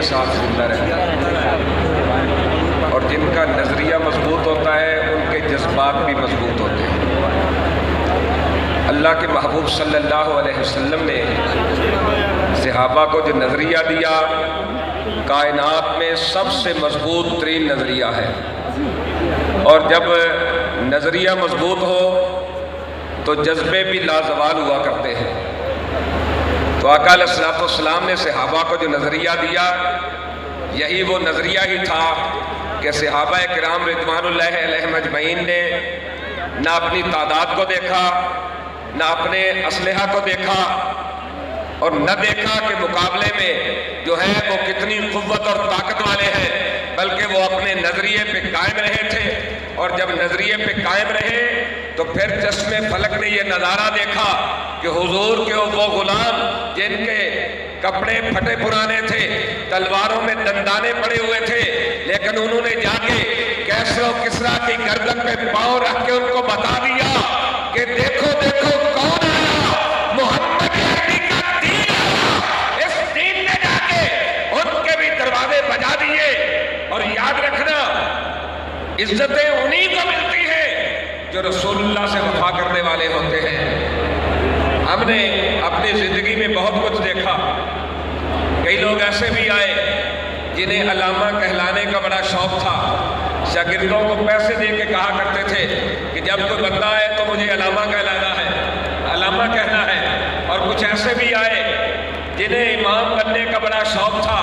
ساتھ زندہ رہتا ہے، اور جن کا نظریہ مضبوط ہوتا ہے ان کے جذبات بھی مضبوط ہوتے ہیں۔ اللہ کے محبوب صلی اللہ علیہ وسلم نے صحابہ کو جو نظریہ دیا، کائنات میں سب سے مضبوط ترین نظریہ ہے، اور جب نظریہ مضبوط ہو تو جذبے بھی لازوال ہوا کرتے ہیں۔ تو آقا علیہ الصلوۃ والسلام نے صحابہ کو جو نظریہ دیا، یہی وہ نظریہ ہی تھا کہ صحابہ کرام رضوان اللہ علیہم اجمعین نے نہ اپنی تعداد کو دیکھا، نہ اپنے اسلحہ کو دیکھا، اور نہ دیکھا کہ مقابلے میں جو ہے وہ کتنی قوت اور طاقت والے ہیں، بلکہ وہ اپنے نظریے پہ قائم رہے تھے۔ اور جب نظریے پہ قائم رہے تو پھر چشم فلک نے یہ نظارہ دیکھا کہ حضور کے وہ غلام جن کے کپڑے پھٹے پرانے تھے، تلواروں میں دندانے پڑے ہوئے تھے، لیکن انہوں نے جا کے کیسر و کسریٰ کی گردن پہ پاؤں رکھ کے ان کو بتا دیا کہ دیکھو دیکھو کون آیا، محمد عربی کا دین آیا۔ اس دین نے جا کے ان کے بھی دروازے بجا دیے۔ اور یاد رکھنا، عزتیں انہی کو ملتی ہیں جو رسول اللہ سے وفا کرنے والے ہوتے ہیں۔ ہم نے اپنی زندگی میں بہت کچھ دیکھا، کئی لوگ ایسے بھی آئے جنہیں علامہ کہلانے کا بڑا شوق تھا، شاگردوں کو پیسے دے کے کہا کرتے تھے کہ جب کوئی بندہ آئے تو مجھے علامہ کہلانا ہے، علامہ کہنا ہے۔ اور کچھ ایسے بھی آئے جنہیں امام بننے کا بڑا شوق تھا،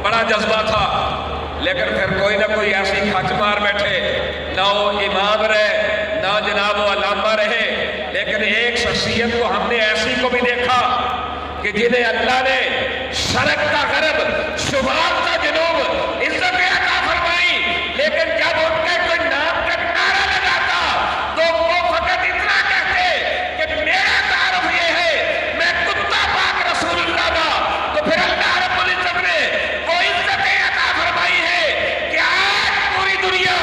بڑا جذبہ تھا، لیکن پھر کوئی نہ کوئی ایسی کھچ مار بیٹھے، نہ وہ امام رہے نہ جناب وہ علامہ رہے۔ لیکن ایک شخصیت کو ہم نے ایسی کو بھی دیکھا کہ جنہیں اللہ نے شرق کا غرب، شمال کا جنوب عزتیں عطا فرمائی، لیکن جب ان کے کوئی نام کا نعرہ لگاتا تو وہ فقط اتنا کہتے کہ میرا تعارف یہ ہے میں کتا پاک رسول اللہ کا، تو پھر اللہ رب العزت نے وہ عزتیں عطا فرمائی ہے کہ آج پوری دنیا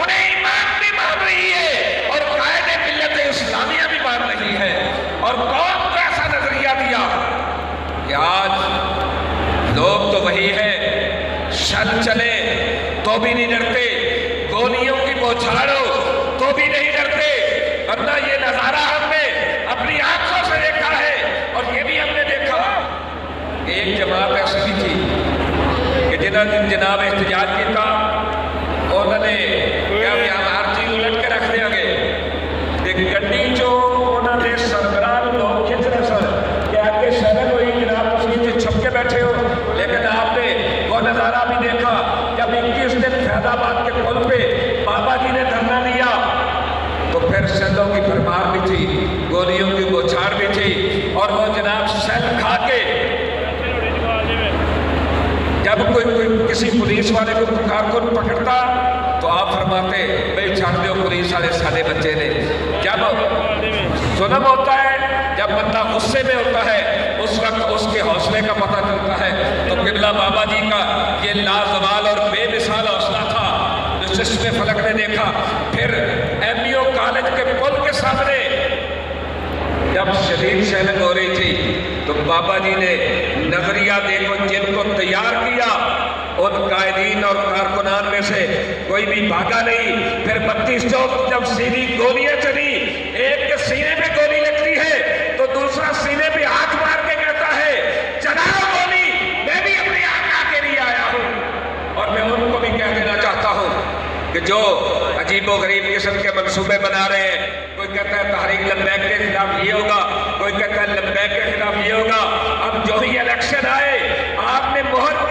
انہیں ایمان بھی مان رہی ہے اور قائد ملت اسلامیہ بھی مان رہی ہے۔ اور کون کو ایسا نظریہ دیا کہ آج لوگ تو وہی ہے، شل چلے تو بھی نہیں ڈرتے، گولیوں کی بوچھاڑو تو بھی نہیں ڈرتے، ورنہ یہ نظارہ ہم نے اپنی آنکھوں سے دیکھا ہے۔ اور یہ بھی ہم نے دیکھا کہ ایک جماعت ایسی بھی تھی کہ جنہوں نے جناب احتجاج کیا، انہوں نے کیا ہم ہر چیز الٹ کے رکھ دیں گے کہ گڈی جو انہوں نے سربراہ لوگ کھچ رہے سر کہ آپ کے شہر ہوئی جناب مسجد سے چھپ کے بیٹھے ہو، لیکن آپ نے وہ نظارہ بھی دیکھا جب 21 دن فیض آباد کے پل پہ بابا جی نے دھرنا دیا تو پھر شہدوں کی بھرمار بھی تھی، گولیوں کی بوچھاڑ بھی تھی، اور وہ جناب سیل کھا کے جب کوئی کسی پولیس والے کو کارکن پکڑتا تو آپ فرماتے بھائی چھاڑ دو، پولیس والے سارے بچے نے۔ جب ظلم ہوتا ہے، جب بندہ غصے میں ہوتا ہے، اس وقت اس کے حوصلے کا پتہ چلتا ہے۔ تو قبلہ بابا جی کا یہ لازوال اور بے مثال حوصلہ تھا جو چشم فلک نے دیکھا۔ پھر MU کالج کے پل کے سامنے جب شدید شہلت ہو رہی تھی تو بابا جی نے نظریہ دیکھو جن کو تیار کیا، ان قائدین اور کارکنان میں سے کوئی بھی بھاگا نہیں۔ پھر 32 چوک جب سیدھی گولیاں چلی، ایک کے سینے پہ گولی لگتی ہے تو دوسرا سینے پہ ہاتھ مار کے کہتا ہے چلاؤ گولی، میں بھی اپنے آقا کے لیے آیا ہوں۔ اور میں ان کو بھی کہہ دینا چاہتا ہوں کہ جو عجیب و غریب قسم کے منصوبے بنا رہے ہیں، کوئی کہتا ہے تحریک لبیک کے خلاف یہ ہوگا، کوئی کہتا ہے لبیک کے خلاف یہ ہوگا، اب جو ہی الیکشن آئے آپ نے مہر